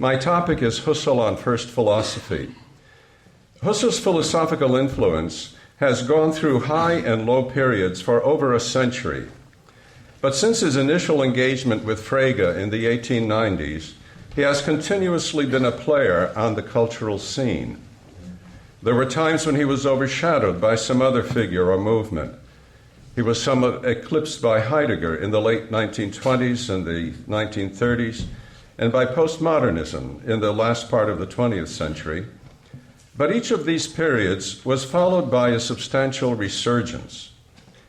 My topic is Husserl on first philosophy. Husserl's philosophical influence has gone through high and low periods for over a century. But since his initial engagement with Frege in the 1890s, he has continuously been a player on the cultural scene. There were times when he was overshadowed by some other figure or movement. He was somewhat eclipsed by Heidegger in the late 1920s and the 1930s, and by postmodernism in the last part of the 20th century. But each of these periods was followed by a substantial resurgence.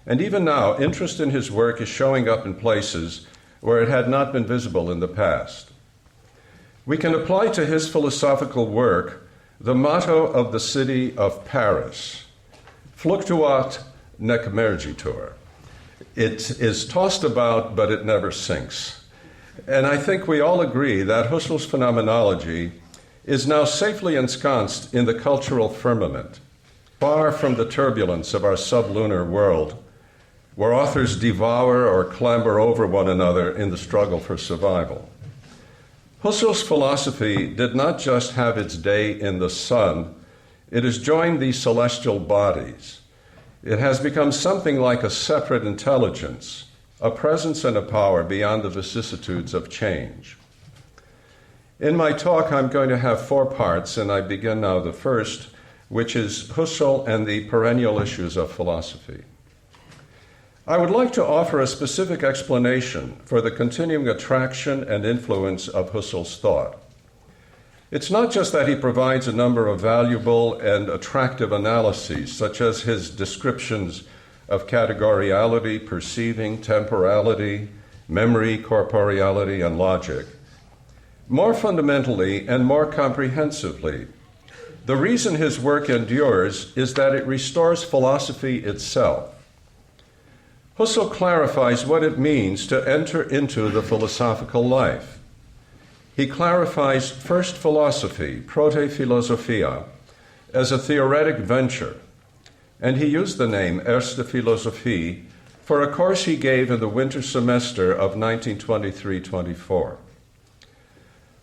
And even now, interest in his work is showing up in places where it had not been visible in the past. We can apply to his philosophical work the motto of the city of Paris, fluctuat nec mergitur. It is tossed about, but it never sinks. And I think we all agree that Husserl's phenomenology is now safely ensconced in the cultural firmament, far from the turbulence of our sublunar world, where authors devour or clamber over one another in the struggle for survival. Husserl's philosophy did not just have its day in the sun, it has joined these celestial bodies. It has become something like a separate intelligence, a presence and a power beyond the vicissitudes of change. In my talk, I'm going to have 4 parts, and I begin now the first, which is Husserl and the perennial issues of philosophy. I would like to offer a specific explanation for the continuing attraction and influence of Husserl's thought. It's not just that he provides a number of valuable and attractive analyses, such as his descriptions of categoriality, perceiving, temporality, memory, corporeality, and logic. More fundamentally and more comprehensively, the reason his work endures is that it restores philosophy itself. Husserl clarifies what it means to enter into the philosophical life. He clarifies first philosophy, proto-philosophia, as a theoretic venture, and he used the name Erste Philosophie for a course he gave in the winter semester of 1923-24.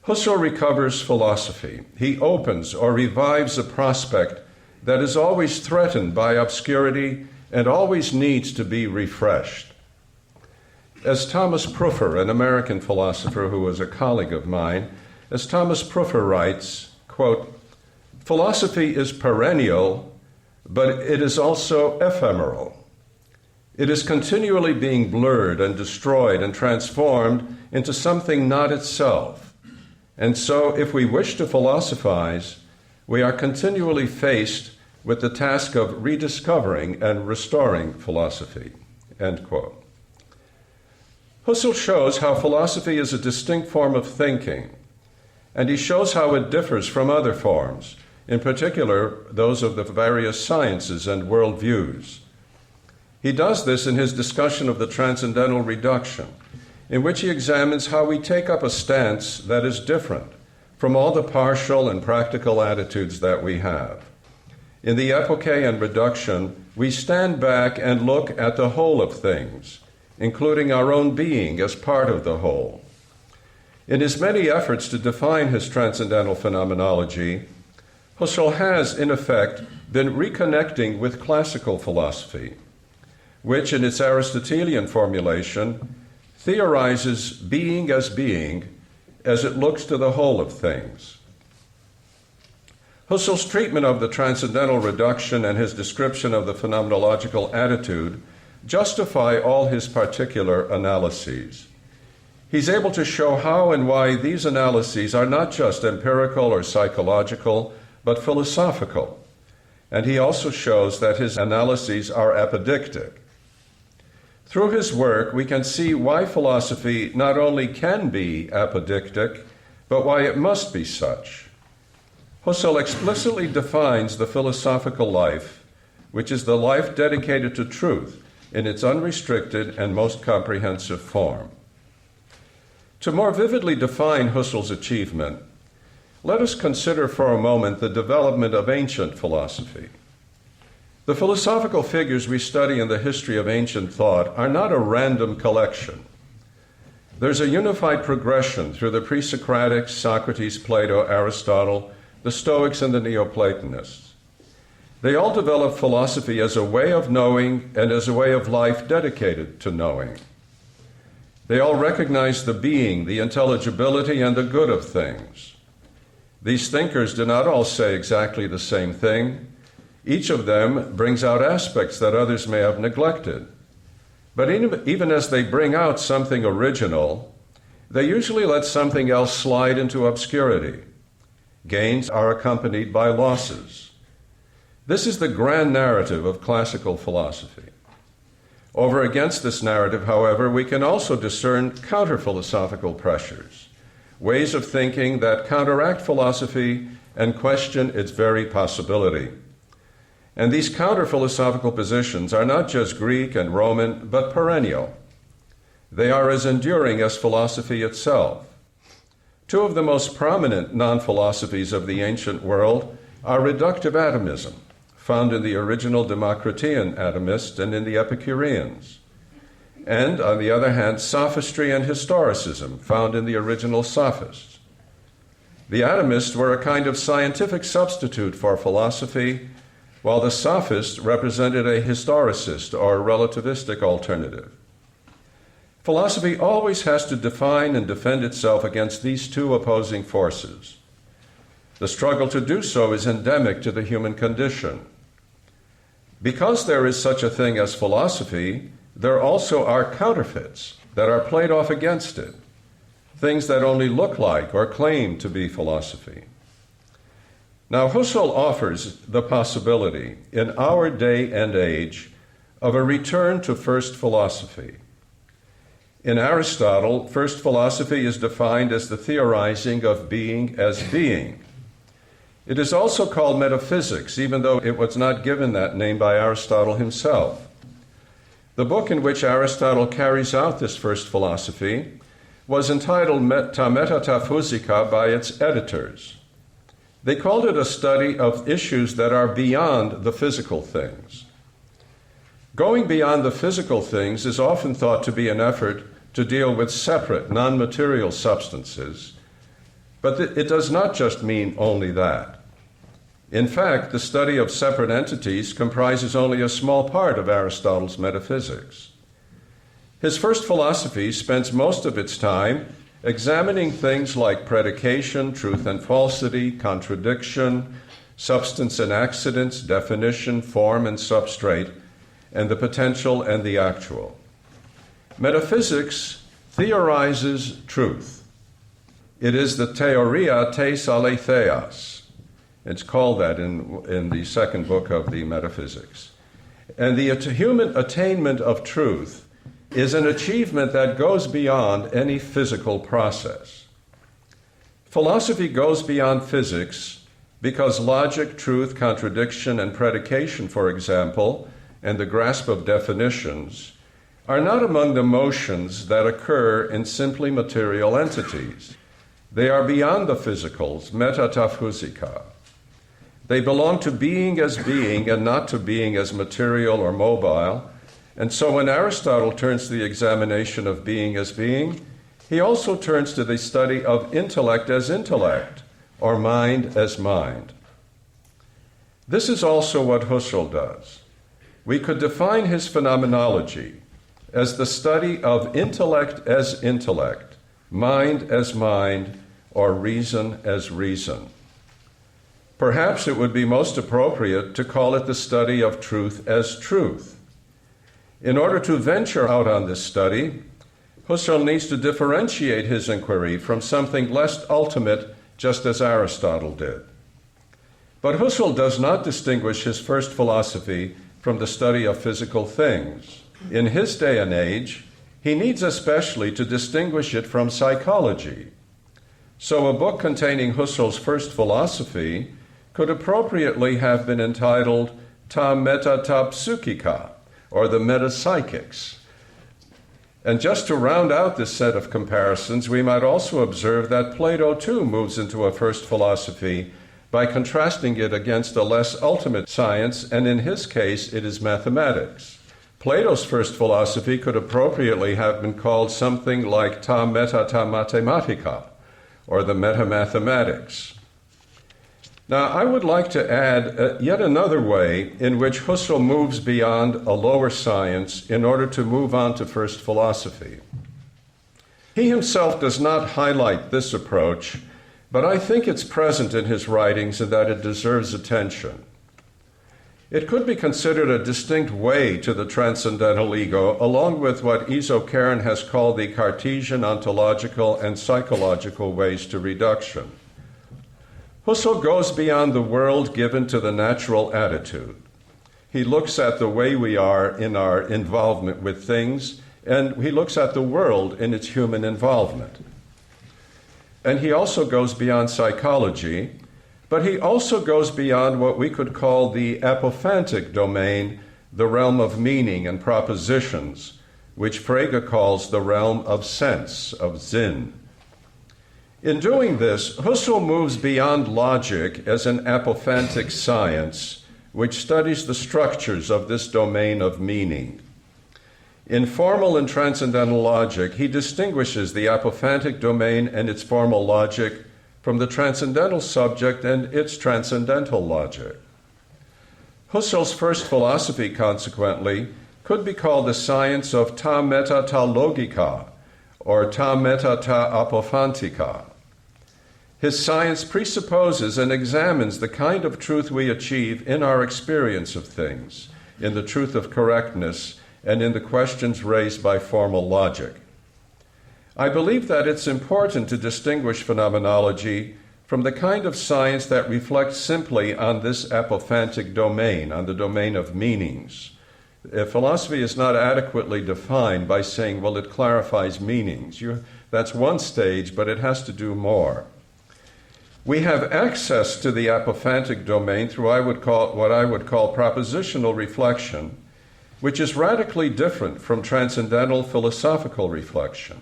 Husserl recovers philosophy. He opens or revives a prospect that is always threatened by obscurity and always needs to be refreshed. As Thomas Pruffer, an American philosopher who was a colleague of mine, as Thomas Pruffer writes, quote, "Philosophy is perennial, but it is also ephemeral. It is continually being blurred and destroyed and transformed into something not itself. And so, if we wish to philosophize, we are continually faced with the task of rediscovering and restoring philosophy." End quote. Husserl shows how philosophy is a distinct form of thinking, and he shows how it differs from other forms, in particular those of the various sciences and worldviews. He does this in his discussion of the transcendental reduction, in which he examines how we take up a stance that is different from all the partial and practical attitudes that we have. In the epoché and reduction, we stand back and look at the whole of things, including our own being as part of the whole. In his many efforts to define his transcendental phenomenology, Husserl has, in effect, been reconnecting with classical philosophy, which, in its Aristotelian formulation, theorizes being as it looks to the whole of things. Husserl's treatment of the transcendental reduction and his description of the phenomenological attitude justify all his particular analyses. He's able to show how and why these analyses are not just empirical or psychological, but philosophical. And he also shows that his analyses are apodictic. Through his work, we can see why philosophy not only can be apodictic, but why it must be such. Husserl explicitly defines the philosophical life, which is the life dedicated to truth in its unrestricted and most comprehensive form. To more vividly define Husserl's achievement, let us consider for a moment the development of ancient philosophy. The philosophical figures we study in the history of ancient thought are not a random collection. There's a unified progression through the pre-Socratics, Socrates, Plato, Aristotle, the Stoics, and the Neoplatonists. They all developed philosophy as a way of knowing and as a way of life dedicated to knowing. They all recognized the being, the intelligibility, and the good of things. These thinkers do not all say exactly the same thing. Each of them brings out aspects that others may have neglected. But even as they bring out something original, they usually let something else slide into obscurity. Gains are accompanied by losses. This is the grand narrative of classical philosophy. Over against this narrative, however, we can also discern counter-philosophical pressures, ways of thinking that counteract philosophy and question its very possibility. And these counter-philosophical positions are not just Greek and Roman, but perennial. They are as enduring as philosophy itself. Two of the most prominent non-philosophies of the ancient world are reductive atomism, found in the original Democritean atomists and in the Epicureans, and, on the other hand, sophistry and historicism, found in the original sophists. The atomists were a kind of scientific substitute for philosophy, while the sophists represented a historicist or relativistic alternative. Philosophy always has to define and defend itself against these two opposing forces. The struggle to do so is endemic to the human condition. Because there is such a thing as philosophy, there also are counterfeits that are played off against it, things that only look like or claim to be philosophy. Now, Husserl offers the possibility in our day and age of a return to first philosophy. In Aristotle, first philosophy is defined as the theorizing of being as being. It is also called metaphysics, even though it was not given that name by Aristotle himself. The book in which Aristotle carries out this first philosophy was entitled Ta Metaphysica by its editors. They called it a study of issues that are beyond the physical things. Going beyond the physical things is often thought to be an effort to deal with separate, non-material substances, but it does not just mean only that. In fact, the study of separate entities comprises only a small part of Aristotle's metaphysics. His first philosophy spends most of its time examining things like predication, truth and falsity, contradiction, substance and accidents, definition, form and substrate, and the potential and the actual. Metaphysics theorizes truth. It is the theoria tes aletheas. It's called that in the second book of the Metaphysics. And the human attainment of truth is an achievement that goes beyond any physical process. Philosophy goes beyond physics because logic, truth, contradiction, and predication, for example, and the grasp of definitions, are not among the motions that occur in simply material entities. They are beyond the physicals, metaphysica. They belong to being as being and not to being as material or mobile. And so when Aristotle turns to the examination of being as being, he also turns to the study of intellect as intellect, or mind as mind. This is also what Husserl does. We could define his phenomenology as the study of intellect as intellect, mind as mind, or reason as reason. Perhaps it would be most appropriate to call it the study of truth as truth. In order to venture out on this study, Husserl needs to differentiate his inquiry from something less ultimate, just as Aristotle did. But Husserl does not distinguish his first philosophy from the study of physical things. In his day and age, he needs especially to distinguish it from psychology. So a book containing Husserl's first philosophy could appropriately have been entitled Ta Metatapsychica, or the metapsychics. And just to round out this set of comparisons, we might also observe that Plato too moves into a first philosophy by contrasting it against a less ultimate science, and in his case, it is mathematics. Plato's first philosophy could appropriately have been called something like ta meta ta mathematica, or the meta-mathematics. Now, I would like to add yet another way in which Husserl moves beyond a lower science in order to move on to first philosophy. He himself does not highlight this approach, but I think it's present in his writings and that it deserves attention. It could be considered a distinct way to the transcendental ego, along with what Izo Karen has called the Cartesian ontological and psychological ways to reduction. Husserl goes beyond the world given to the natural attitude. He looks at the way we are in our involvement with things, and he looks at the world in its human involvement. And he also goes beyond psychology, but he also goes beyond what we could call the apophantic domain, the realm of meaning and propositions, which Frege calls the realm of sense, of Sinn. In doing this, Husserl moves beyond logic as an apophantic science, which studies the structures of this domain of meaning. In formal and transcendental logic, he distinguishes the apophantic domain and its formal logic from the transcendental subject and its transcendental logic. Husserl's first philosophy, consequently, could be called the science of ta meta ta logica, or ta meta ta apophantica. His science presupposes and examines the kind of truth we achieve in our experience of things, in the truth of correctness, and in the questions raised by formal logic. I believe that it's important to distinguish phenomenology from the kind of science that reflects simply on this apophantic domain, on the domain of meanings. Philosophy is not adequately defined by saying, well, it clarifies meanings. That's one stage, but it has to do more. We have access to the apophantic domain through what I would call propositional reflection, which is radically different from transcendental philosophical reflection.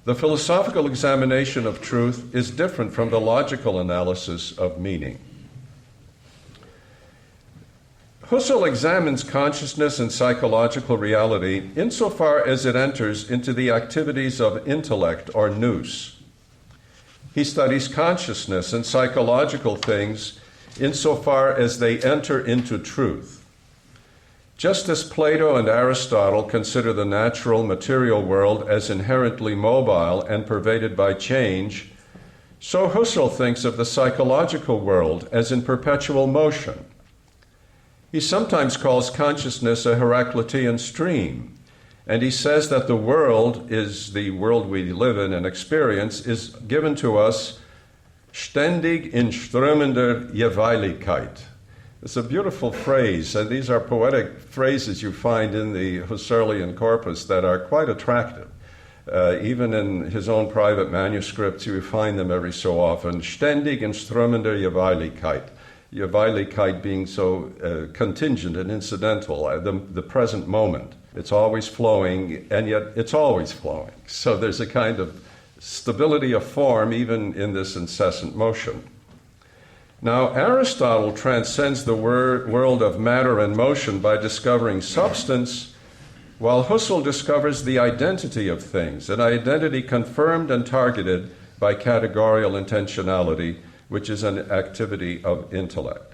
The philosophical examination of truth is different from the logical analysis of meaning. Husserl examines consciousness and psychological reality insofar as it enters into the activities of intellect or nous. He studies consciousness and psychological things insofar as they enter into truth. Just as Plato and Aristotle consider the natural material world as inherently mobile and pervaded by change, so Husserl thinks of the psychological world as in perpetual motion. He sometimes calls consciousness a Heraclitean stream, and he says that the world we live in and experience, is given to us ständig in strömender Jeweiligkeit. It's a beautiful phrase, and these are poetic phrases you find in the Husserlian corpus that are quite attractive. Even in his own private manuscripts, you find them every so often. Ständig in strömender Jeweiligkeit. Jeweiligkeit being so contingent and incidental, the present moment. It's always flowing, and yet it's always flowing. So there's a kind of stability of form even in this incessant motion. Now, Aristotle transcends the world of matter and motion by discovering substance, while Husserl discovers the identity of things, an identity confirmed and targeted by categorical intentionality, which is an activity of intellect.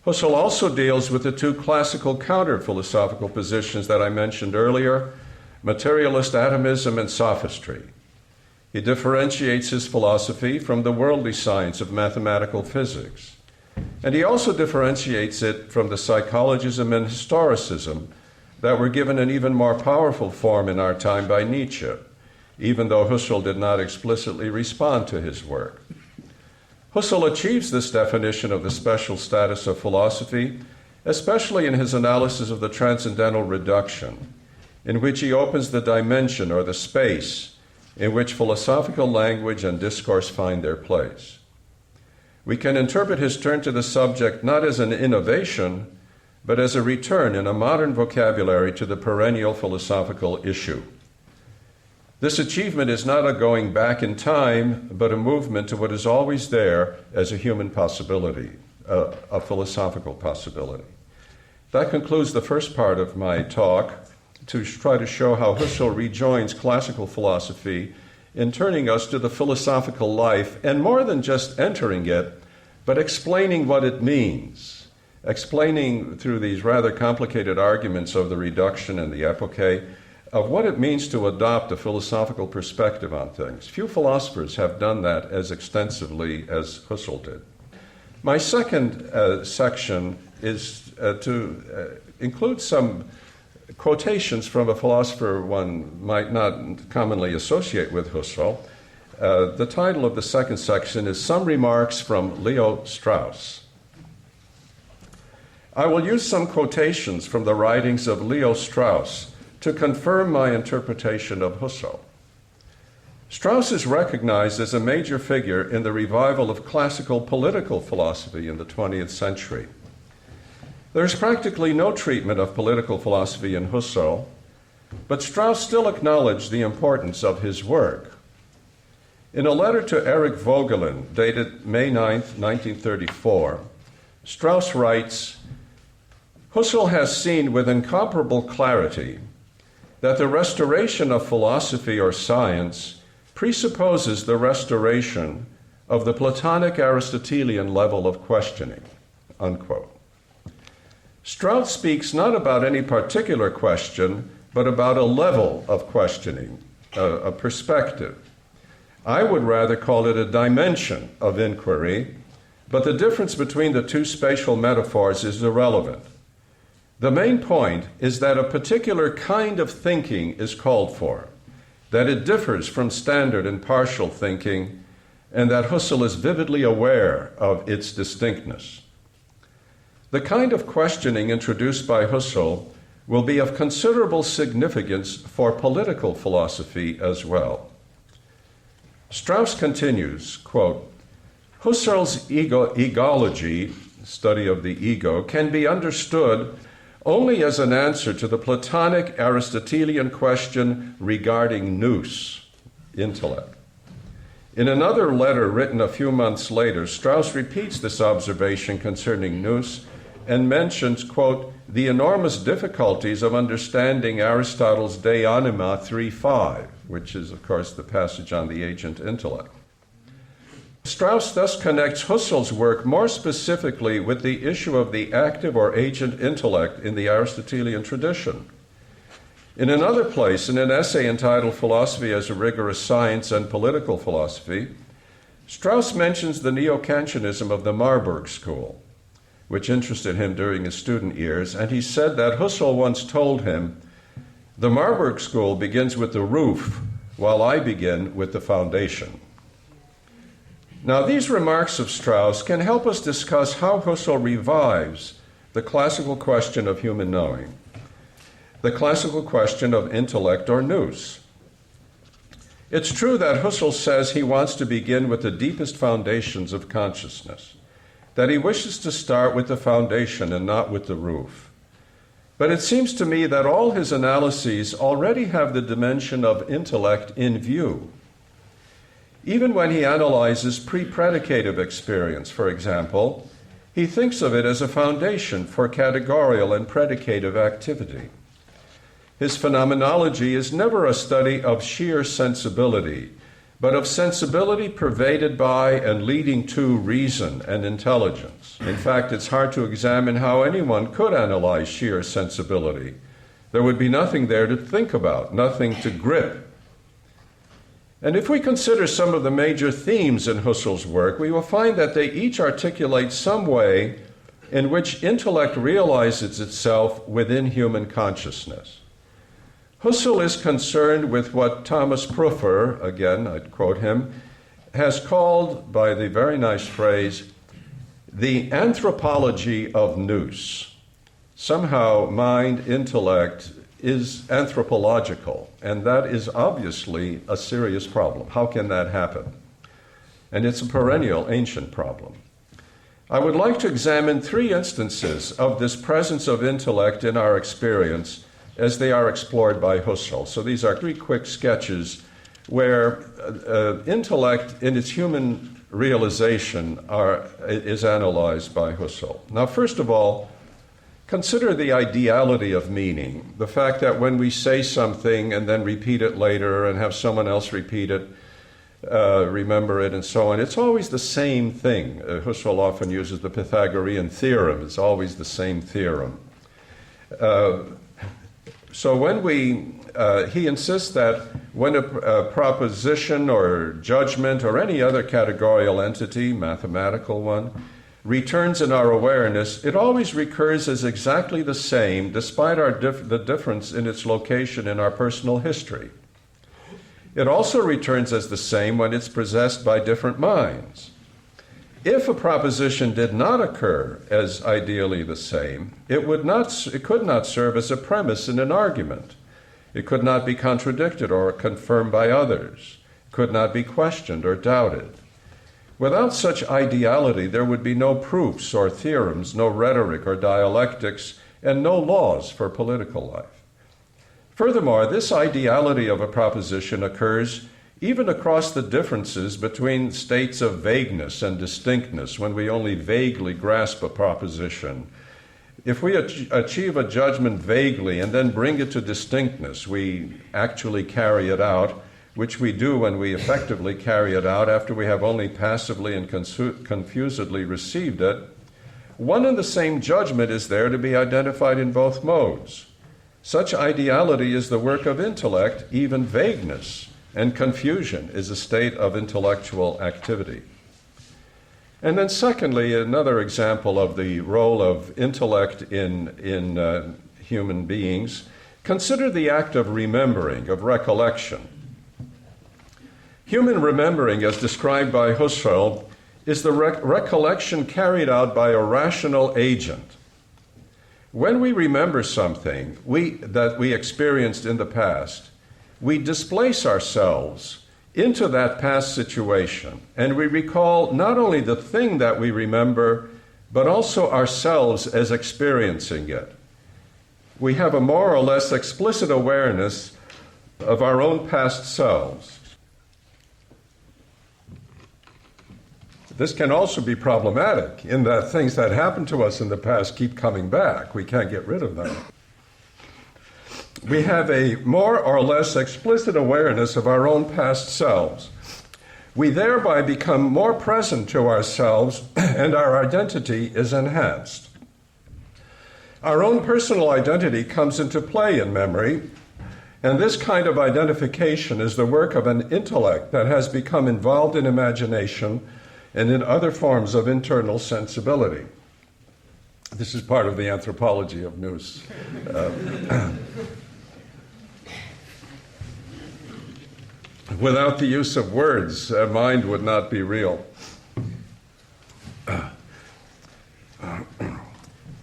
Husserl also deals with the two classical counter-philosophical positions that I mentioned earlier, materialist atomism and sophistry. He differentiates his philosophy from the worldly science of mathematical physics. And he also differentiates it from the psychologism and historicism that were given an even more powerful form in our time by Nietzsche, even though Husserl did not explicitly respond to his work. Husserl achieves this definition of the special status of philosophy, especially in his analysis of the transcendental reduction, in which he opens the dimension or the space in which philosophical language and discourse find their place. We can interpret his turn to the subject not as an innovation, but as a return in a modern vocabulary to the perennial philosophical issue. This achievement is not a going back in time, but a movement to what is always there as a human possibility, a philosophical possibility. That concludes the first part of my talk, to try to show how Husserl rejoins classical philosophy in turning us to the philosophical life, and more than just entering it, but explaining what it means, explaining through these rather complicated arguments of the reduction and the epoche, of what it means to adopt a philosophical perspective on things. Few philosophers have done that as extensively as Husserl did. My second section is to include some quotations from a philosopher one might not commonly associate with Husserl. The title of the second section is Some Remarks from Leo Strauss. I will use some quotations from the writings of Leo Strauss to confirm my interpretation of Husserl. Strauss is recognized as a major figure in the revival of classical political philosophy in the 20th century. There's practically no treatment of political philosophy in Husserl, but Strauss still acknowledged the importance of his work. In a letter to Eric Vogelin, dated May 9, 1934, Strauss writes, Husserl has seen with incomparable clarity that the restoration of philosophy or science presupposes the restoration of the Platonic Aristotelian level of questioning, unquote. Strauss speaks not about any particular question, but about a level of questioning, a perspective. I would rather call it a dimension of inquiry, but the difference between the two spatial metaphors is irrelevant. The main point is that a particular kind of thinking is called for, that it differs from standard and partial thinking, and that Husserl is vividly aware of its distinctness. The kind of questioning introduced by Husserl will be of considerable significance for political philosophy as well. Strauss continues, quote, Husserl's egology, study of the ego, can be understood only as an answer to the Platonic Aristotelian question regarding nous, intellect. In another letter written a few months later, Strauss repeats this observation concerning nous and mentions, quote, the enormous difficulties of understanding Aristotle's De Anima 3:5, which is, of course, the passage on the agent intellect. Strauss thus connects Husserl's work more specifically with the issue of the active or agent intellect in the Aristotelian tradition. In another place, in an essay entitled Philosophy as a Rigorous Science and Political Philosophy, Strauss mentions the neo-Kantianism of the Marburg School, which interested him during his student years, and he said that Husserl once told him, the Marburg School begins with the roof, while I begin with the foundation. Now, these remarks of Strauss can help us discuss how Husserl revives the classical question of human knowing, the classical question of intellect or nous. It's true that Husserl says he wants to begin with the deepest foundations of consciousness, that he wishes to start with the foundation and not with the roof. But it seems to me that all his analyses already have the dimension of intellect in view. Even when he analyzes pre-predicative experience, for example, he thinks of it as a foundation for categorical and predicative activity. His phenomenology is never a study of sheer sensibility, but of sensibility pervaded by and leading to reason and intelligence. In fact, it's hard to examine how anyone could analyze sheer sensibility. There would be nothing there to think about, nothing to grip. And if we consider some of the major themes in Husserl's work, we will find that they each articulate some way in which intellect realizes itself within human consciousness. Husserl is concerned with what Thomas Pruffer, again, I'd quote him, has called, by the very nice phrase, the anthropology of nous. Somehow mind, intellect, is anthropological, and that is obviously a serious problem. How can that happen? And it's a perennial, ancient problem. I would like to examine three instances of this presence of intellect in our experience as they are explored by Husserl. So these are three quick sketches where intellect in its human realization is analyzed by Husserl. Now, first of all, Consider the ideality of meaning, the fact that when we say something and then repeat it later and have someone else repeat it, remember it, and so on, it's always the same thing. Husserl often uses the Pythagorean theorem. It's always the same theorem. So when he insists that when a proposition or judgment or any other categorical entity, mathematical one, returns in our awareness, it always recurs as exactly the same, despite the difference in its location in our personal history. It also returns as the same when it's possessed by different minds. If a proposition did not occur as ideally the same, it could not serve as a premise in an argument. It could not be contradicted or confirmed by others, could not be questioned or doubted. Without such ideality, there would be no proofs or theorems, no rhetoric or dialectics, and no laws for political life. Furthermore, this ideality of a proposition occurs even across the differences between states of vagueness and distinctness, when we only vaguely grasp a proposition. If we achieve a judgment vaguely and then bring it to distinctness, we actually carry it out, which we do when we effectively carry it out after we have only passively and confusedly received it. One and the same judgment is there to be identified in both modes. Such ideality is the work of intellect, even vagueness and confusion is a state of intellectual activity. And then secondly, another example of the role of intellect in human beings, consider the act of remembering, of recollection. Human remembering, as described by Husserl, is the recollection carried out by a rational agent. When we remember something that we experienced in the past, we displace ourselves into that past situation, and we recall not only the thing that we remember, but also ourselves as experiencing it. We have a more or less explicit awareness of our own past selves. This can also be problematic in that things that happened to us in the past keep coming back. We can't get rid of them. We have a more or less explicit awareness of our own past selves. We thereby become more present to ourselves, and our identity is enhanced. Our own personal identity comes into play in memory, and this kind of identification is the work of an intellect that has become involved in imagination and in other forms of internal sensibility. This is part of the anthropology of nous. Without the use of words, mind would not be real.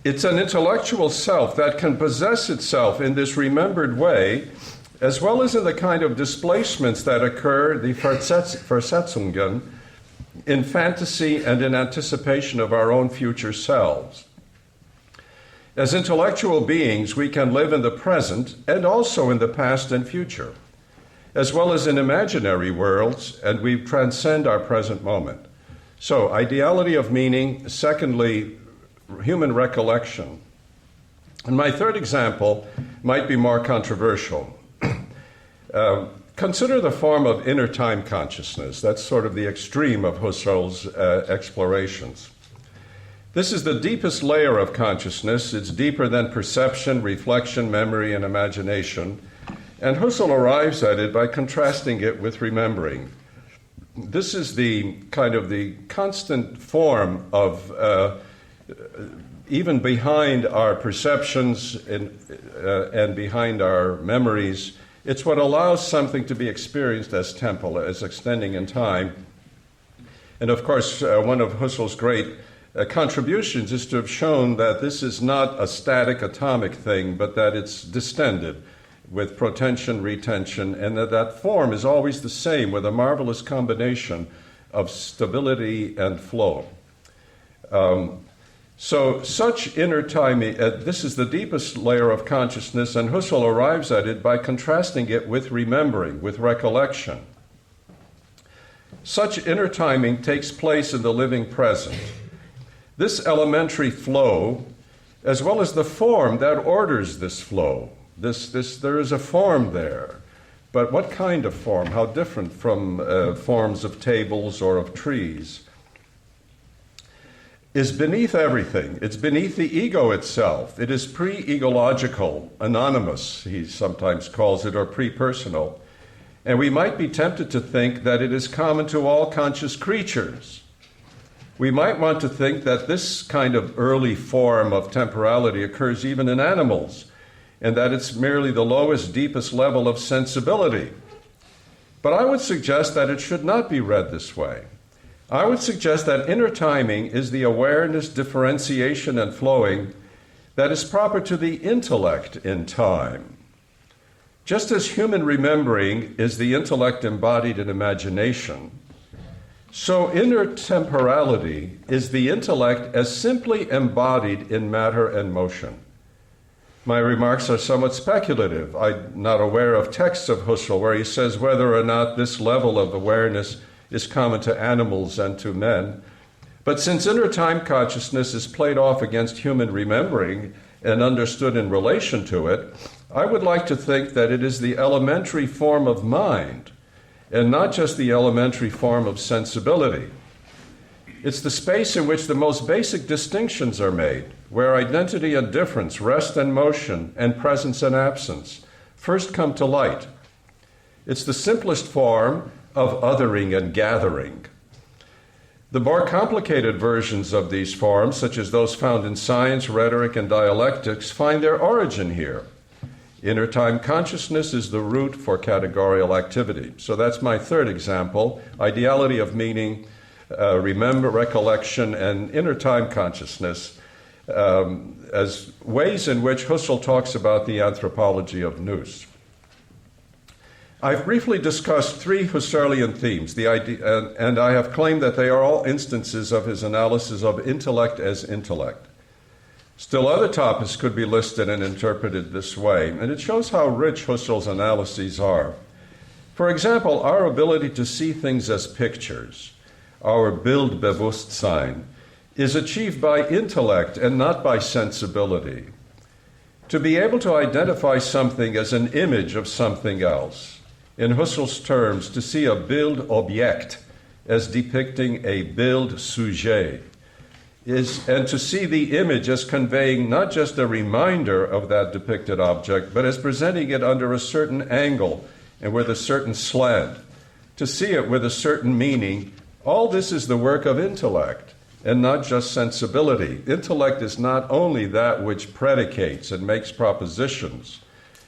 It's an intellectual self that can possess itself in this remembered way, as well as in the kind of displacements that occur, the Versetzungen, in fantasy and in anticipation of our own future selves. As intellectual beings, we can live in the present and also in the past and future, as well as in imaginary worlds, and we transcend our present moment. So, ideality of meaning. Secondly, human recollection. And my third example might be more controversial. Consider the form of inner time consciousness. That's sort of the extreme of Husserl's explorations. This is the deepest layer of consciousness. It's deeper than perception, reflection, memory, and imagination. And Husserl arrives at it by contrasting it with remembering. This is the kind of the constant form of, even behind our perceptions and behind our memories, it's what allows something to be experienced as temporal, as extending in time. And of course, one of Husserl's great contributions is to have shown that this is not a static atomic thing, but that it's distended with protension, retention, and that form is always the same with a marvelous combination of stability and flow. So such inner time, this is the deepest layer of consciousness, and Husserl arrives at it by contrasting it with remembering, with recollection. Such inner timing takes place in the living present. This elementary flow as well as the form that orders this flow. There is a form there. But what kind of form? How different from forms of tables or of trees? Is beneath everything. It's beneath the ego itself. It is pre-egological, anonymous, he sometimes calls it, or pre-personal. And we might be tempted to think that it is common to all conscious creatures. We might want to think that this kind of early form of temporality occurs even in animals, and that it's merely the lowest, deepest level of sensibility. But I would suggest that it should not be read this way. I would suggest that inner timing is the awareness, differentiation, and flowing that is proper to the intellect in time. Just as human remembering is the intellect embodied in imagination, so inner temporality is the intellect as simply embodied in matter and motion. My remarks are somewhat speculative. I'm not aware of texts of Husserl where he says whether or not this level of awareness is common to animals and to men. But since inner time consciousness is played off against human remembering and understood in relation to it, I would like to think that it is the elementary form of mind and not just the elementary form of sensibility. It's the space in which the most basic distinctions are made, where identity and difference, rest and motion, and presence and absence first come to light. It's the simplest form of othering and gathering. The more complicated versions of these forms, such as those found in science, rhetoric, and dialectics, find their origin here. Inner time consciousness is the root for categorical activity. So that's my third example, ideality of meaning, remember, recollection, and inner time consciousness as ways in which Husserl talks about the anthropology of nous. I've briefly discussed three Husserlian themes, and I have claimed that they are all instances of his analysis of intellect as intellect. Still, other topics could be listed and interpreted this way, and it shows how rich Husserl's analyses are. For example, our ability to see things as pictures, our Bildbewusstsein, is achieved by intellect and not by sensibility. To be able to identify something as an image of something else, in Husserl's terms, to see a Bildobjekt as depicting a Bildsujet, and to see the image as conveying not just a reminder of that depicted object, but as presenting it under a certain angle and with a certain slant, to see it with a certain meaning, all this is the work of intellect and not just sensibility. Intellect is not only that which predicates and makes propositions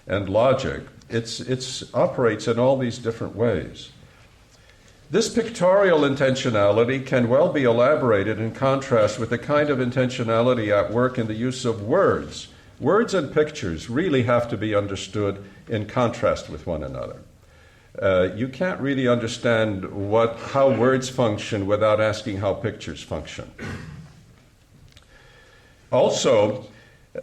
and logic, it operates in all these different ways. This pictorial intentionality can well be elaborated in contrast with the kind of intentionality at work in the use of words. Words and pictures really have to be understood in contrast with one another. You can't really understand how words function without asking how pictures function. Also,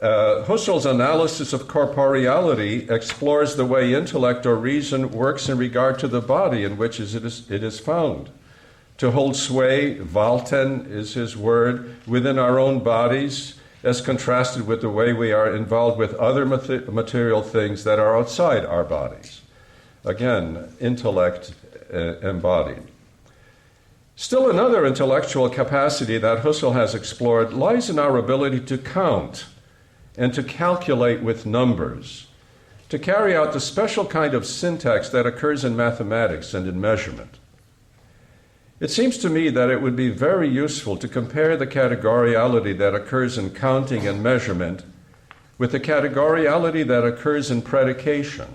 Husserl's analysis of corporeality explores the way intellect or reason works in regard to the body in which it is found. To hold sway, Walten is his word, within our own bodies, as contrasted with the way we are involved with other material things that are outside our bodies. Again, intellect embodied. Still another intellectual capacity that Husserl has explored lies in our ability to count and to calculate with numbers, to carry out the special kind of syntax that occurs in mathematics and in measurement. It seems to me that it would be very useful to compare the categoriality that occurs in counting and measurement with the categoriality that occurs in predication.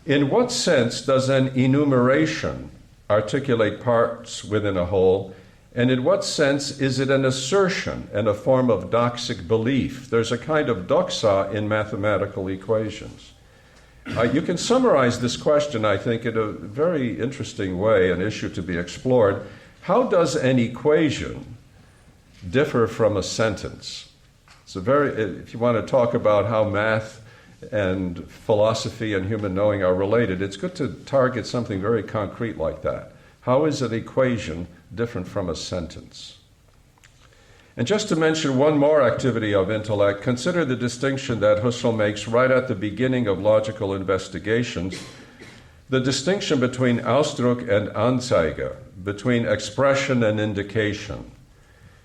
In what sense does an enumeration articulate parts within a whole, and in what sense is it an assertion and a form of doxic belief? There's a kind of doxa in mathematical equations. You can summarize this question, I think, in a very interesting way, an issue to be explored. How does an equation differ from a sentence? If you want to talk about how math and philosophy and human knowing are related, it's good to target something very concrete like that. How is an equation different from a sentence? And just to mention one more activity of intellect, consider the distinction that Husserl makes right at the beginning of logical investigations, the distinction between Ausdruck and Anzeige, between expression and indication.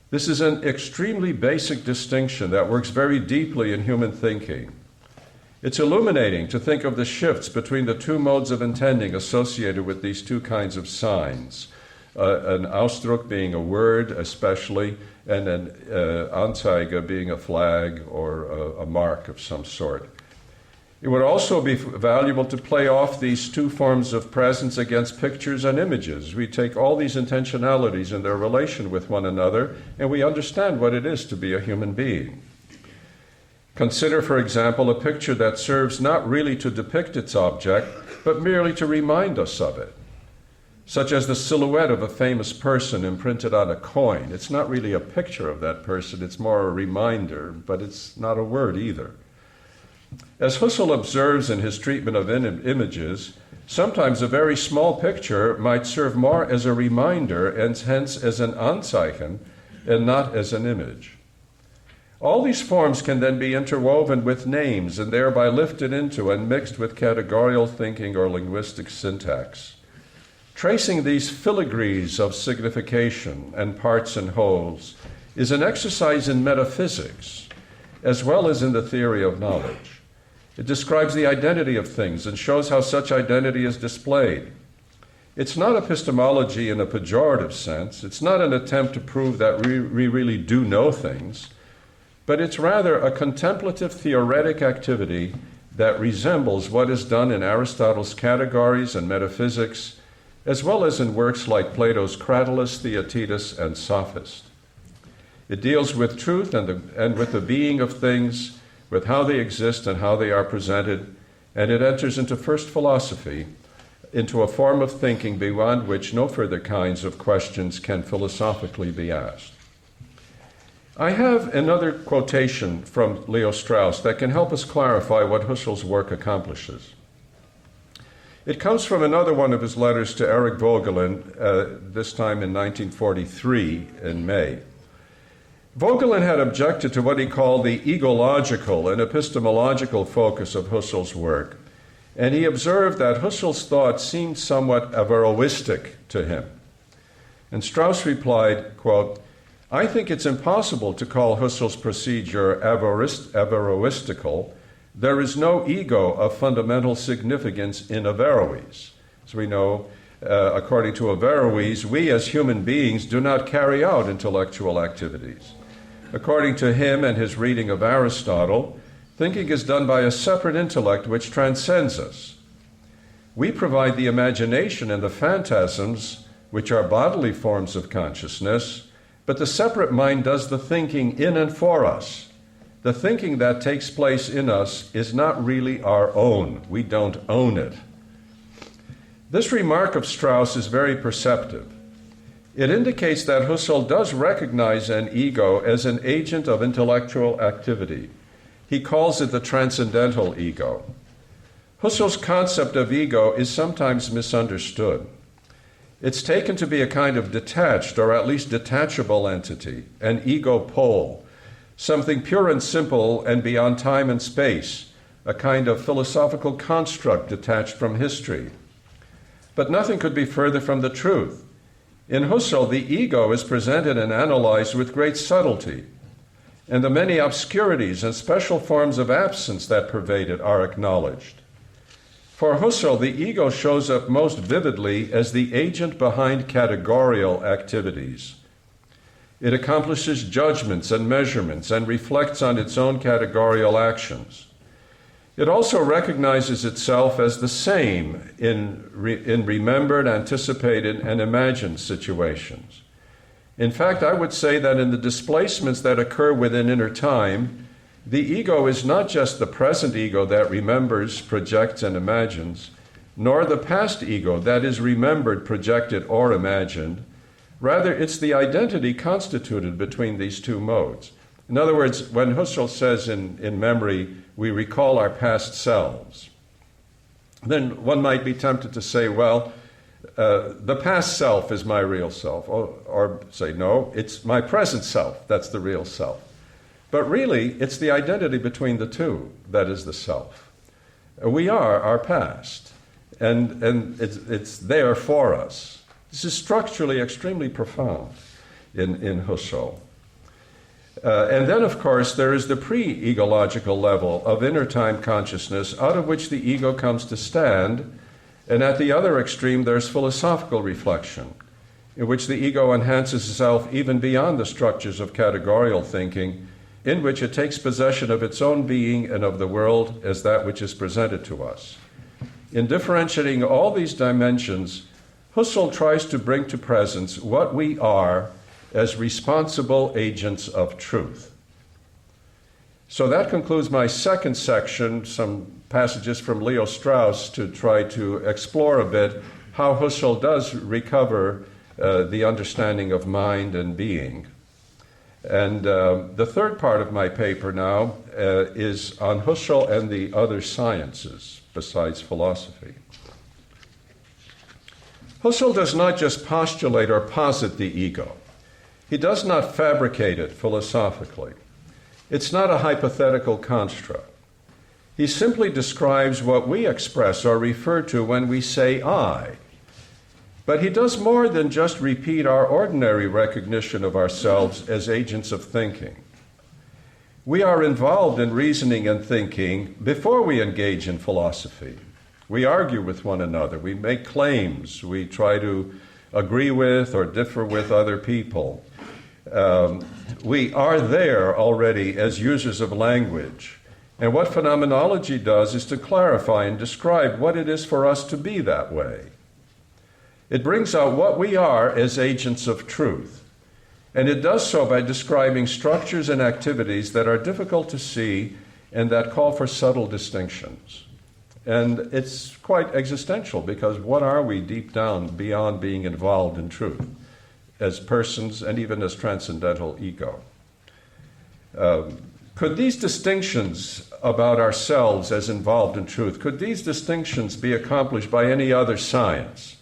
This is an extremely basic distinction that works very deeply in human thinking. It's illuminating to think of the shifts between the two modes of intending associated with these two kinds of signs. An Ausdruck being a word, especially, and an Anzeige being a flag or a mark of some sort. It would also be valuable to play off these two forms of presence against pictures and images. We take all these intentionalities in their relation with one another, and we understand what it is to be a human being. Consider, for example, a picture that serves not really to depict its object, but merely to remind us of it, such as the silhouette of a famous person imprinted on a coin. It's not really a picture of that person, it's more a reminder, but it's not a word either. As Husserl observes in his treatment of images, sometimes a very small picture might serve more as a reminder and hence as an Anzeichen and not as an image. All these forms can then be interwoven with names and thereby lifted into and mixed with categorical thinking or linguistic syntax. Tracing these filigrees of signification and parts and wholes is an exercise in metaphysics as well as in the theory of knowledge. It describes the identity of things and shows how such identity is displayed. It's not epistemology in a pejorative sense. It's not an attempt to prove that we really do know things, but it's rather a contemplative theoretic activity that resembles what is done in Aristotle's categories and metaphysics, as well as in works like Plato's Cratylus, Theaetetus, and Sophist. It deals with truth and with the being of things, with how they exist and how they are presented, and it enters into first philosophy, into a form of thinking beyond which no further kinds of questions can philosophically be asked. I have another quotation from Leo Strauss that can help us clarify what Husserl's work accomplishes. It comes from another one of his letters to Eric Vogelin, this time in 1943 in May. Vogelin had objected to what he called the egological and epistemological focus of Husserl's work, and he observed that Husserl's thought seemed somewhat Averroistic to him. And Strauss replied, quote, "I think it's impossible to call Husserl's procedure Averroistical. There is no ego of fundamental significance in Averroes. As we know, according to Averroes, we as human beings do not carry out intellectual activities. According to him and his reading of Aristotle, thinking is done by a separate intellect which transcends us. We provide the imagination and the phantasms, which are bodily forms of consciousness, but the separate mind does the thinking in and for us. The thinking that takes place in us is not really our own. We don't own it." This remark of Strauss is very perceptive. It indicates that Husserl does recognize an ego as an agent of intellectual activity. He calls it the transcendental ego. Husserl's concept of ego is sometimes misunderstood. It's taken to be a kind of detached, or at least detachable entity, an ego pole, something pure and simple and beyond time and space, a kind of philosophical construct detached from history. But nothing could be further from the truth. In Husserl, the ego is presented and analyzed with great subtlety, and the many obscurities and special forms of absence that pervade it are acknowledged. For Husserl, the ego shows up most vividly as the agent behind categorical activities. It accomplishes judgments and measurements and reflects on its own categorical actions. It also recognizes itself as the same in remembered, anticipated, and imagined situations. In fact, I would say that in the displacements that occur within inner time, the ego is not just the present ego that remembers, projects, and imagines, nor the past ego that is remembered, projected, or imagined. Rather, it's the identity constituted between these two modes. In other words, when Husserl says in memory, we recall our past selves, then one might be tempted to say, well, the past self is my real self, or say, no, it's my present self, that's the real self. But really, it's the identity between the two that is the self. We are our past, and it's there for us. This is structurally extremely profound in Husserl. And then, of course, there is the pre-egological level of inner time consciousness out of which the ego comes to stand. And at the other extreme, there's philosophical reflection, in which the ego enhances itself even beyond the structures of categorical thinking, in which it takes possession of its own being and of the world as that which is presented to us. In differentiating all these dimensions, Husserl tries to bring to presence what we are as responsible agents of truth. So that concludes my second section, some passages from Leo Strauss to try to explore a bit how Husserl does recover the understanding of mind and being. And the third part of my paper now is on Husserl and the other sciences besides philosophy. Husserl does not just postulate or posit the ego. He does not fabricate it philosophically. It's not a hypothetical construct. He simply describes what we express or refer to when we say I. But he does more than just repeat our ordinary recognition of ourselves as agents of thinking. We are involved in reasoning and thinking before we engage in philosophy. We argue with one another. We make claims. We try to agree with or differ with other people. We are there already as users of language. And what phenomenology does is to clarify and describe what it is for us to be that way. It brings out what we are as agents of truth. And it does so by describing structures and activities that are difficult to see and that call for subtle distinctions. And it's quite existential, because what are we deep down beyond being involved in truth as persons and even as transcendental ego? Could these distinctions about ourselves as involved in truth, could these distinctions be accomplished by any other science?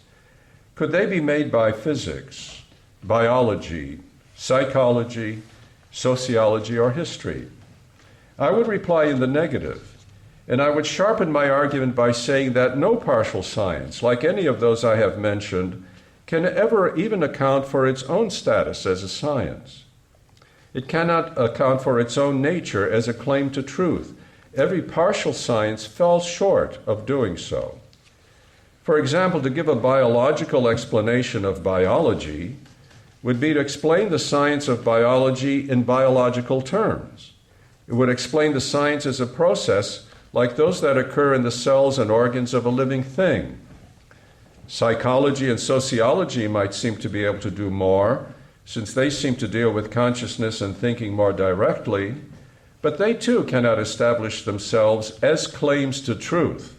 Could they be made by physics, biology, psychology, sociology, or history? I would reply in the negative. And I would sharpen my argument by saying that no partial science, like any of those I have mentioned, can ever even account for its own status as a science. It cannot account for its own nature as a claim to truth. Every partial science falls short of doing so. For example, to give a biological explanation of biology would be to explain the science of biology in biological terms. It would explain the science as a process like those that occur in the cells and organs of a living thing. Psychology and sociology might seem to be able to do more, since they seem to deal with consciousness and thinking more directly, but they too cannot establish themselves as claims to truth,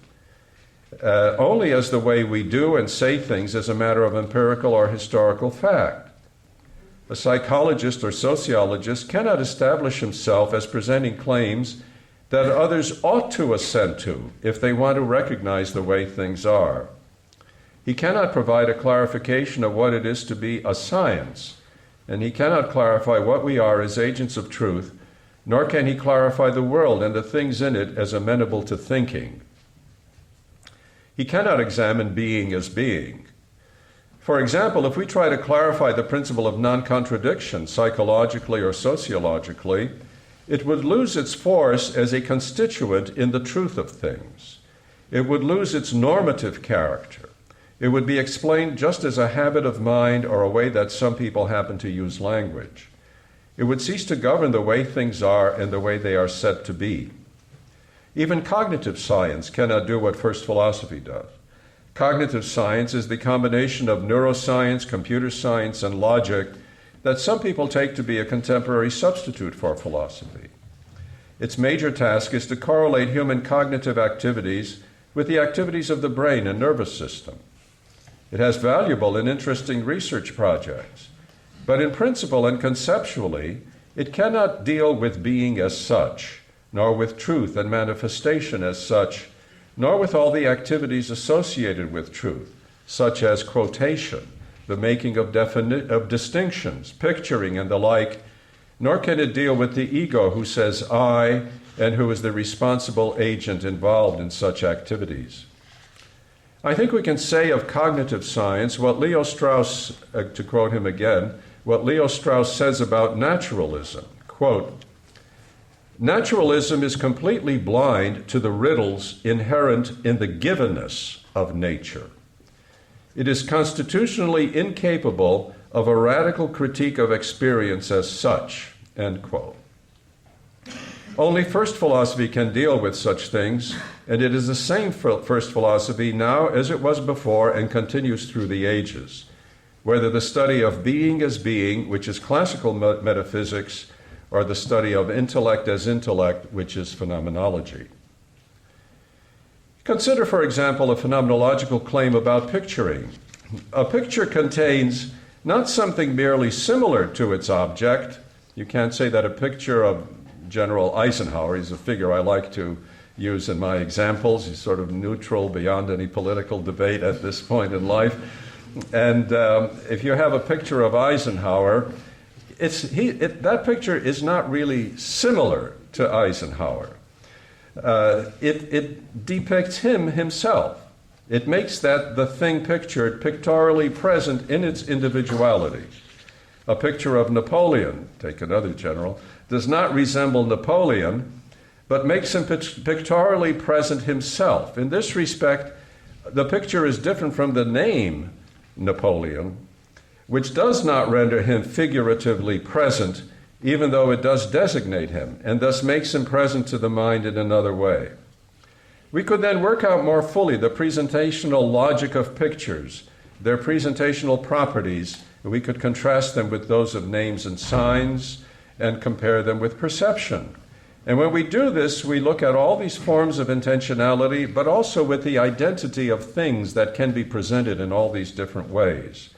only as the way we do and say things as a matter of empirical or historical fact. A psychologist or sociologist cannot establish himself as presenting claims that others ought to assent to if they want to recognize the way things are. He cannot provide a clarification of what it is to be a science, and he cannot clarify what we are as agents of truth, nor can he clarify the world and the things in it as amenable to thinking. He cannot examine being as being. For example, if we try to clarify the principle of non-contradiction psychologically or sociologically, it would lose its force as a constituent in the truth of things. It would lose its normative character. It would be explained just as a habit of mind or a way that some people happen to use language. It would cease to govern the way things are and the way they are said to be. Even cognitive science cannot do what first philosophy does. Cognitive science is the combination of neuroscience, computer science, and logic that some people take to be a contemporary substitute for philosophy. Its major task is to correlate human cognitive activities with the activities of the brain and nervous system. It has valuable and interesting research projects, but in principle and conceptually, it cannot deal with being as such, nor with truth and manifestation as such, nor with all the activities associated with truth, such as quotation, the making of distinctions, picturing, and the like, nor can it deal with the ego who says I and who is the responsible agent involved in such activities. I think we can say of cognitive science what Leo Strauss, to quote him again, what Leo Strauss says about naturalism. Quote, "Naturalism is completely blind to the riddles inherent in the givenness of nature. It is constitutionally incapable of a radical critique of experience as such." End quote. Only first philosophy can deal with such things, and it is the same first philosophy now as it was before and continues through the ages, whether the study of being as being, which is classical metaphysics, or the study of intellect as intellect, which is phenomenology. Consider, for example, a phenomenological claim about picturing. A picture contains not something merely similar to its object. You can't say that a picture of General Eisenhower, he's a figure I like to use in my examples. He's sort of neutral beyond any political debate at this point in life. And if you have a picture of Eisenhower, that picture is not really similar to Eisenhower. It depicts him himself. It makes that the thing pictured pictorially present in its individuality. A picture of Napoleon, take another general, does not resemble Napoleon, but makes him pictorially present himself. In this respect, the picture is different from the name Napoleon, which does not render him figuratively present, even though it does designate him, and thus makes him present to the mind in another way. We could then work out more fully the presentational logic of pictures, their presentational properties. We could contrast them with those of names and signs and compare them with perception. And when we do this, we look at all these forms of intentionality, but also with the identity of things that can be presented in all these different ways.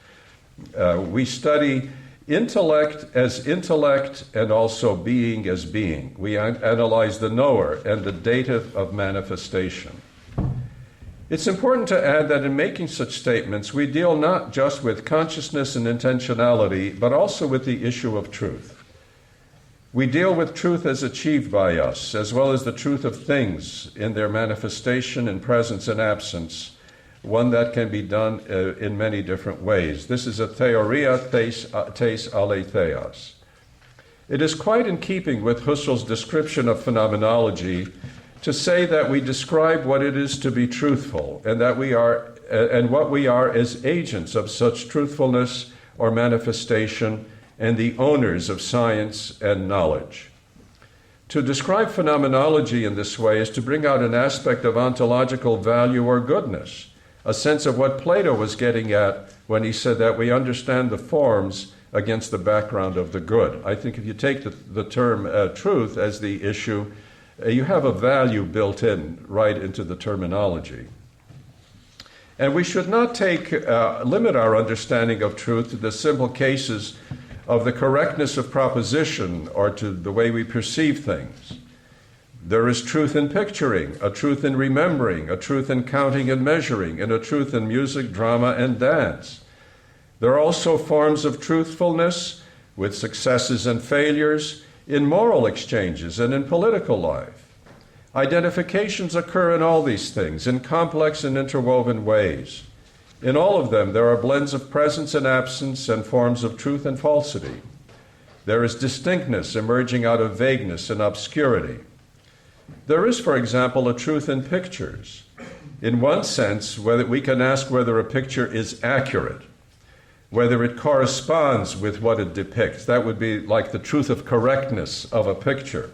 We study intellect as intellect and also being as being. We analyze the knower and the dative of manifestation. It's important to add that in making such statements, we deal not just with consciousness and intentionality, but also with the issue of truth. We deal with truth as achieved by us, as well as the truth of things in their manifestation and presence and absence, one that can be done in many different ways. This is a theoria tes aletheos. It is quite in keeping with Husserl's description of phenomenology to say that we describe what it is to be truthful, and that we are, and what we are as agents of such truthfulness or manifestation, and the owners of science and knowledge. To describe phenomenology in this way is to bring out an aspect of ontological value or goodness, a sense of what Plato was getting at when he said that we understand the forms against the background of the good. I think if you take the term truth as the issue, you have a value built in right into the terminology. And we should not limit our understanding of truth to the simple cases of the correctness of proposition or to the way we perceive things. There is truth in picturing, a truth in remembering, a truth in counting and measuring, and a truth in music, drama, and dance. There are also forms of truthfulness with successes and failures in moral exchanges and in political life. Identifications occur in all these things in complex and interwoven ways. In all of them, there are blends of presence and absence and forms of truth and falsity. There is distinctness emerging out of vagueness and obscurity. There is, for example, a truth in pictures. In one sense, whether we can ask whether a picture is accurate, whether it corresponds with what it depicts. That would be like the truth of correctness of a picture.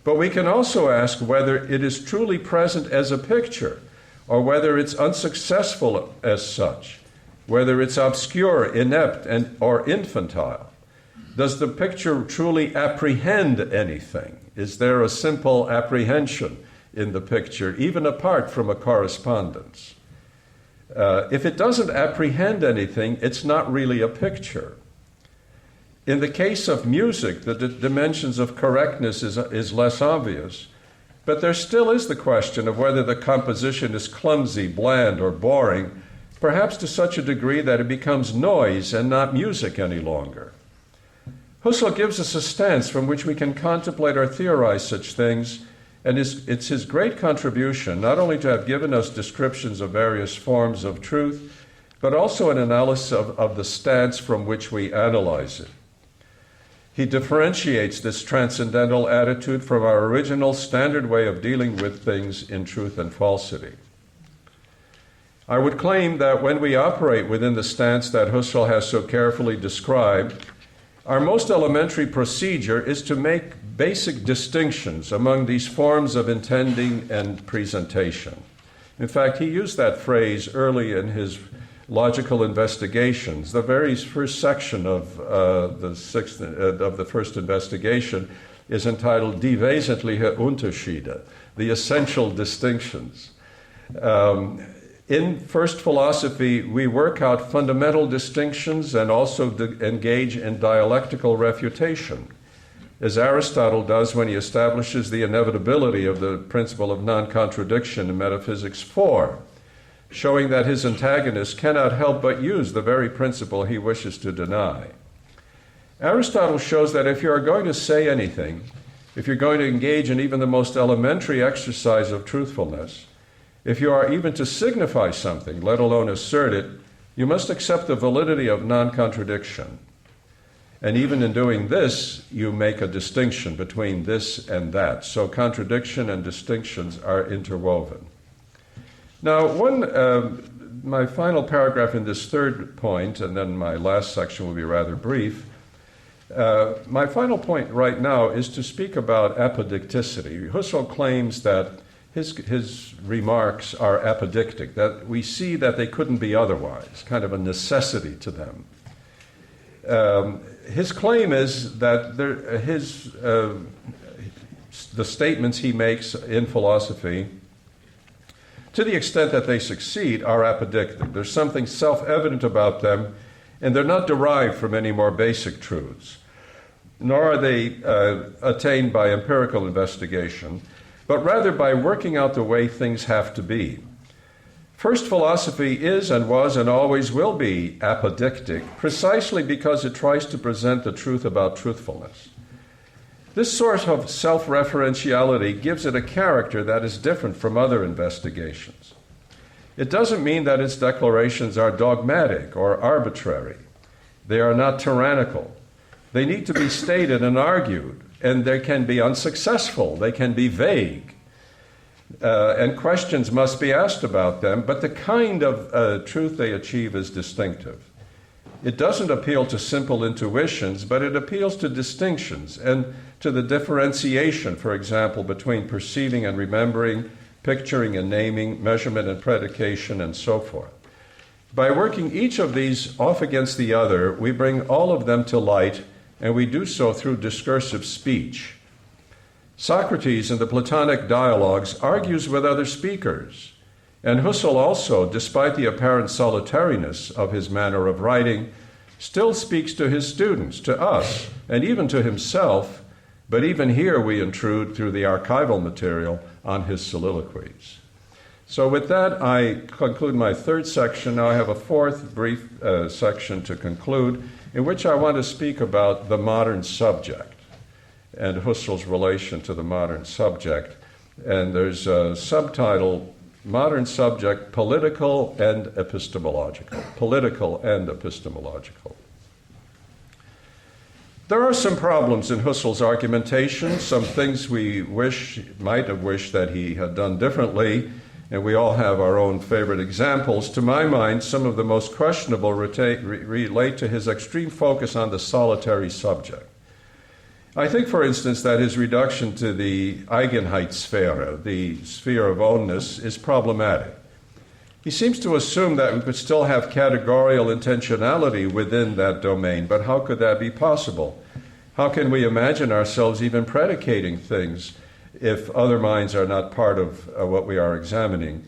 But we can also ask whether it is truly present as a picture, or whether it's unsuccessful as such, whether it's obscure, inept, or infantile. Does the picture truly apprehend anything? Is there a simple apprehension in the picture, even apart from a correspondence? If it doesn't apprehend anything, it's not really a picture. In the case of music, the dimensions of correctness is less obvious. But there still is the question of whether the composition is clumsy, bland, or boring, perhaps to such a degree that it becomes noise and not music any longer. Husserl gives us a stance from which we can contemplate or theorize such things, and it's his great contribution not only to have given us descriptions of various forms of truth, but also an analysis of the stance from which we analyze it. He differentiates this transcendental attitude from our original standard way of dealing with things in truth and falsity. I would claim that when we operate within the stance that Husserl has so carefully described, our most elementary procedure is to make basic distinctions among these forms of intending and presentation. In fact, he used that phrase early in his logical investigations. The very first section of the first investigation is entitled Die wesentliche Unterschiede, the essential distinctions. In first philosophy, we work out fundamental distinctions and also engage in dialectical refutation, as Aristotle does when he establishes the inevitability of the principle of non-contradiction in Metaphysics 4, showing that his antagonist cannot help but use the very principle he wishes to deny. Aristotle shows that if you are going to say anything, if you're going to engage in even the most elementary exercise of truthfulness, if you are even to signify something, let alone assert it, you must accept the validity of non-contradiction. And even in doing this, you make a distinction between this and that. So contradiction and distinctions are interwoven. Now, my final paragraph in this third point, and then my last section will be rather brief. My final point right now is to speak about apodicticity. Husserl claims that his remarks are apodictic, that we see that they couldn't be otherwise, kind of a necessity to them. His claim is that the statements he makes in philosophy, to the extent that they succeed, are apodictic. There's something self-evident about them, and they're not derived from any more basic truths, nor are they attained by empirical investigation, but rather by working out the way things have to be. First philosophy is and was and always will be apodictic, precisely because it tries to present the truth about truthfulness. This sort of self-referentiality gives it a character that is different from other investigations. It doesn't mean that its declarations are dogmatic or arbitrary. They are not tyrannical. They need to be stated and argued, and they can be unsuccessful. They can be vague. And questions must be asked about them, but the kind of truth they achieve is distinctive. It doesn't appeal to simple intuitions, but it appeals to distinctions and to the differentiation, for example, between perceiving and remembering, picturing and naming, measurement and predication, and so forth. By working each of these off against the other, we bring all of them to light, and we do so through discursive speech. Socrates in the Platonic dialogues argues with other speakers, and Husserl also, despite the apparent solitariness of his manner of writing, still speaks to his students, to us, and even to himself, but even here we intrude through the archival material on his soliloquies. So with that, I conclude my third section. Now I have a fourth brief section to conclude, in which I want to speak about the modern subject and Husserl's relation to the modern subject. And there's a subtitle, Modern Subject, Political and Epistemological. Political and Epistemological. There are some problems in Husserl's argumentation, some things we might have wished that he had done differently, and we all have our own favorite examples. To my mind, some of the most questionable relate to his extreme focus on the solitary subject. I think, for instance, that his reduction to the Eigenheitssphäre, the sphere of ownness, is problematic. He seems to assume that we could still have categorical intentionality within that domain, but how could that be possible? How can we imagine ourselves even predicating things if other minds are not part of what we are examining?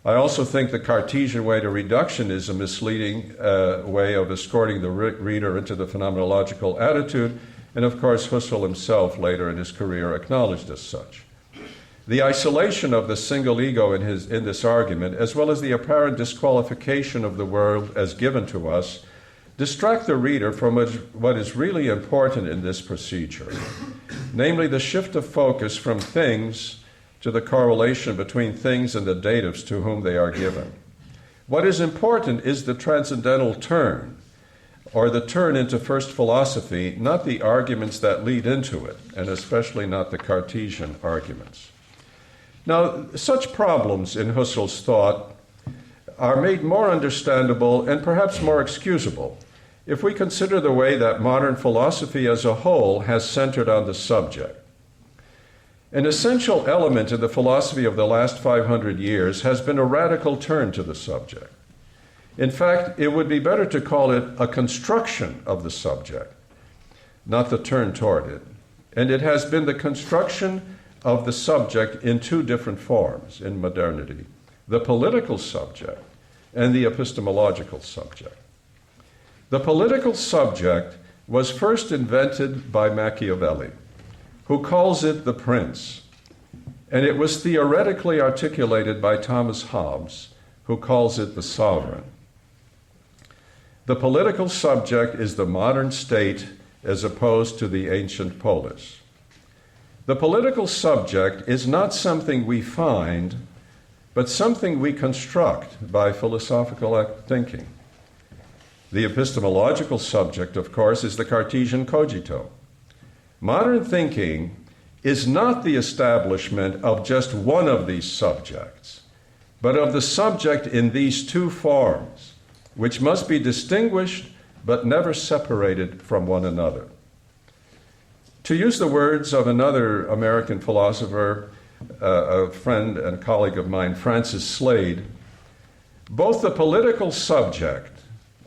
I also think the Cartesian way to reduction is a misleading way of escorting the reader into the phenomenological attitude, and of course Husserl himself later in his career acknowledged as such. The isolation of the single ego in this argument, as well as the apparent disqualification of the world as given to us, distract the reader from what is really important in this procedure, namely the shift of focus from things to the correlation between things and the datives to whom they are given. What is important is the transcendental turn, or the turn into first philosophy, not the arguments that lead into it, and especially not the Cartesian arguments. Now, such problems in Husserl's thought are made more understandable and perhaps more excusable if we consider the way that modern philosophy as a whole has centered on the subject. An essential element in the philosophy of the last 500 years has been a radical turn to the subject. In fact, it would be better to call it a construction of the subject, not the turn toward it. And it has been the construction of the subject in two different forms in modernity: the political subject and the epistemological subject. The political subject was first invented by Machiavelli, who calls it the prince, and it was theoretically articulated by Thomas Hobbes, who calls it the sovereign. The political subject is the modern state as opposed to the ancient polis. The political subject is not something we find, but something we construct by philosophical thinking. The epistemological subject, of course, is the Cartesian cogito. Modern thinking is not the establishment of just one of these subjects, but of the subject in these two forms, which must be distinguished but never separated from one another. To use the words of another American philosopher, a friend and colleague of mine, Francis Slade, both the political subject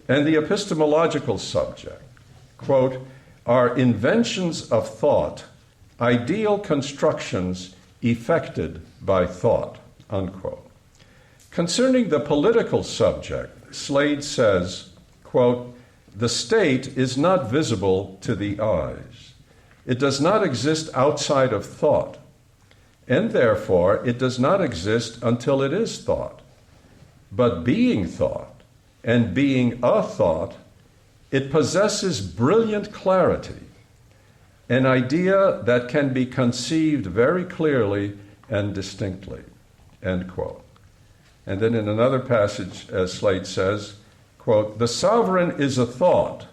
and the epistemological subject, quote, are inventions of thought, ideal constructions effected by thought, unquote. Concerning the political subject, Slade says, quote, the state is not visible to the eyes. It does not exist outside of thought, and therefore it does not exist until it is thought. But being thought, and being a thought, it possesses brilliant clarity, an idea that can be conceived very clearly and distinctly, end quote. And then in another passage, as Slade says, quote, the sovereign is a thought.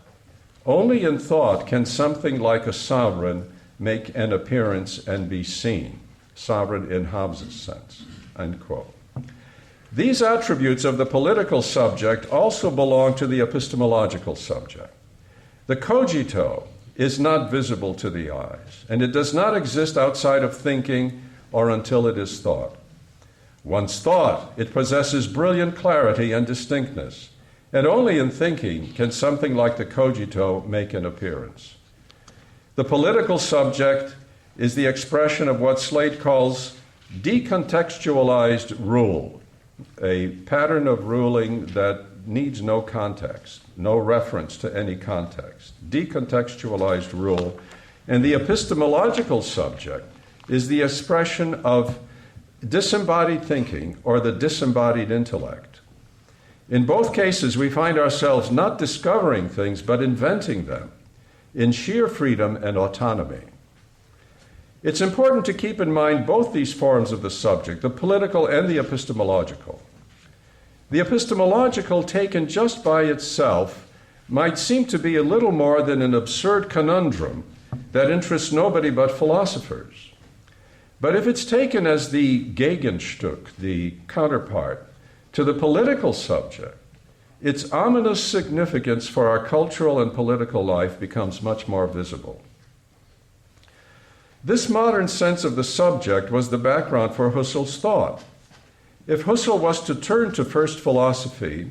Only in thought can something like a sovereign make an appearance and be seen. Sovereign in Hobbes' sense, end quote. These attributes of the political subject also belong to the epistemological subject. The cogito is not visible to the eyes, and it does not exist outside of thinking or until it is thought. Once thought, it possesses brilliant clarity and distinctness, and only in thinking can something like the cogito make an appearance. The political subject is the expression of what Slade calls decontextualized rule, a pattern of ruling that needs no context, no reference to any context, decontextualized rule. And the epistemological subject is the expression of disembodied thinking or the disembodied intellect. In both cases, we find ourselves not discovering things, but inventing them in sheer freedom and autonomy. It's important to keep in mind both these forms of the subject, the political and the epistemological. The epistemological, taken just by itself, might seem to be a little more than an absurd conundrum that interests nobody but philosophers. But if it's taken as the Gegenstück, the counterpart, to the political subject, its ominous significance for our cultural and political life becomes much more visible. This modern sense of the subject was the background for Husserl's thought. If Husserl was to turn to first philosophy,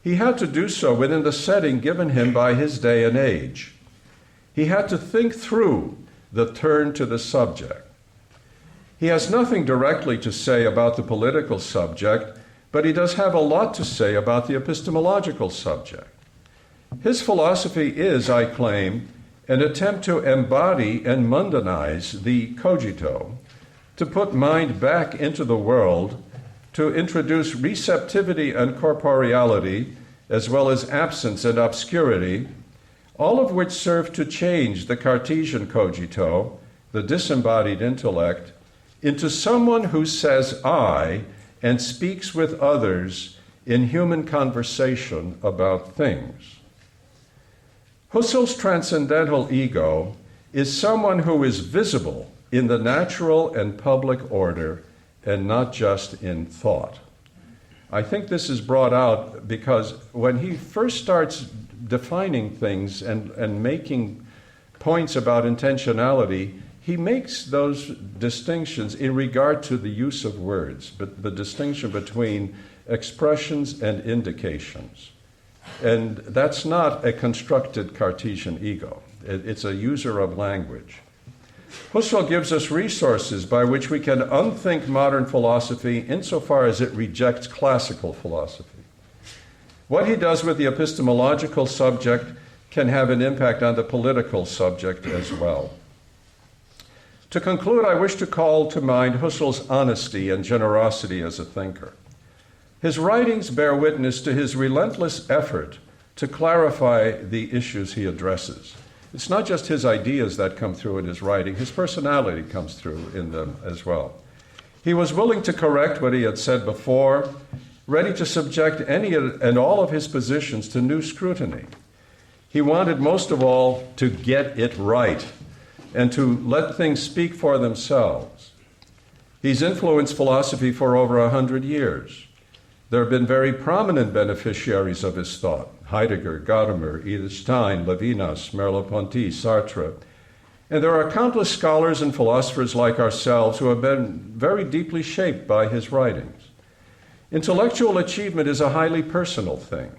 he had to do so within the setting given him by his day and age. He had to think through the turn to the subject. He has nothing directly to say about the political subject, but he does have a lot to say about the epistemological subject. His philosophy is, I claim, an attempt to embody and mundanize the cogito, to put mind back into the world, to introduce receptivity and corporeality, as well as absence and obscurity, all of which serve to change the Cartesian cogito, the disembodied intellect, into someone who says I and speaks with others in human conversation about things. Husserl's transcendental ego is someone who is visible in the natural and public order and not just in thought. I think this is brought out because when he first starts defining things and making points about intentionality, he makes those distinctions in regard to the use of words, but the distinction between expressions and indications. And that's not a constructed Cartesian ego. It's a user of language. Husserl gives us resources by which we can unthink modern philosophy insofar as it rejects classical philosophy. What he does with the epistemological subject can have an impact on the political subject as well. To conclude, I wish to call to mind Husserl's honesty and generosity as a thinker. His writings bear witness to his relentless effort to clarify the issues he addresses. It's not just his ideas that come through in his writing, his personality comes through in them as well. He was willing to correct what he had said before, ready to subject any and all of his positions to new scrutiny. He wanted most of all to get it right and to let things speak for themselves. He's influenced philosophy for over 100 years. There have been very prominent beneficiaries of his thought: Heidegger, Gadamer, Edith Stein, Levinas, Merleau-Ponty, Sartre. And there are countless scholars and philosophers like ourselves who have been very deeply shaped by his writings. Intellectual achievement is a highly personal thing,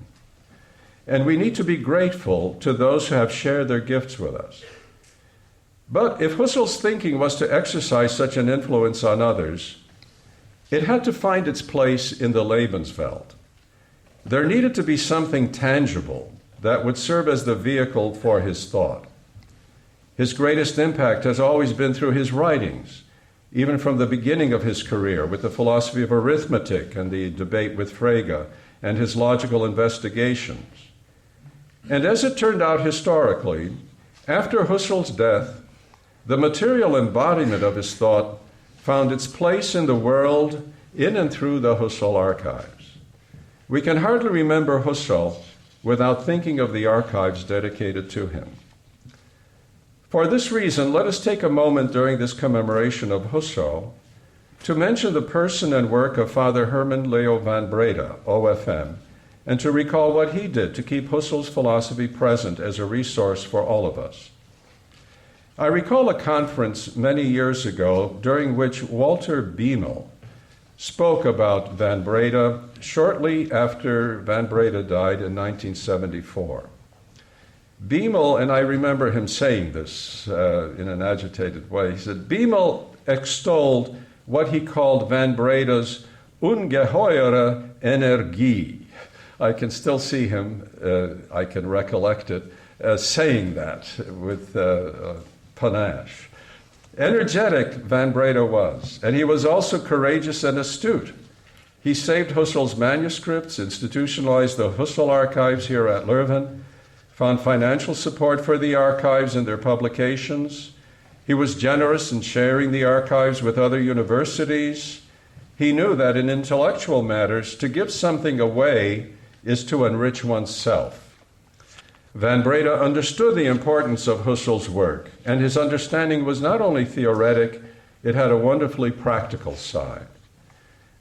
and we need to be grateful to those who have shared their gifts with us. But if Husserl's thinking was to exercise such an influence on others, it had to find its place in the Lebenswelt. There needed to be something tangible that would serve as the vehicle for his thought. His greatest impact has always been through his writings, even from the beginning of his career with the philosophy of arithmetic and the debate with Frege and his logical investigations. And as it turned out historically, after Husserl's death, the material embodiment of his thought found its place in the world in and through the Husserl archives. We can hardly remember Husserl without thinking of the archives dedicated to him. For this reason, let us take a moment during this commemoration of Husserl to mention the person and work of Father Herman Leo van Breda, OFM, and to recall what he did to keep Husserl's philosophy present as a resource for all of us. I recall a conference many years ago during which Walter Biemel spoke about Van Breda shortly after Van Breda died in 1974. Biemel, and I remember him saying this in an agitated way, he said, Biemel extolled what he called Van Breda's ungeheure Energie. I can still see him, I can recollect it, saying that with panache. Energetic Van Breda was, and he was also courageous and astute. He saved Husserl's manuscripts, institutionalized the Husserl archives here at Leuven, found financial support for the archives and their publications. He was generous in sharing the archives with other universities. He knew that in intellectual matters, to give something away is to enrich oneself. Van Breda understood the importance of Husserl's work, and his understanding was not only theoretic, it had a wonderfully practical side.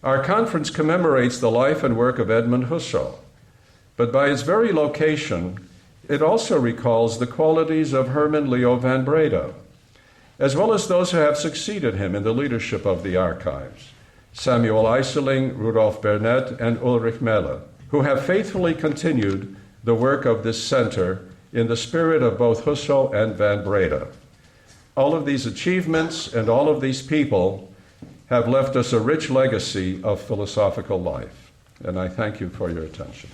Our conference commemorates the life and work of Edmund Husserl, but by its very location, it also recalls the qualities of Herman Leo van Breda, as well as those who have succeeded him in the leadership of the archives, Samuel Eiseling, Rudolf Bernet, and Ulrich Melle, who have faithfully continued the work of this center in the spirit of both Husserl and Van Breda. All of these achievements and all of these people have left us a rich legacy of philosophical life, and I thank you for your attention.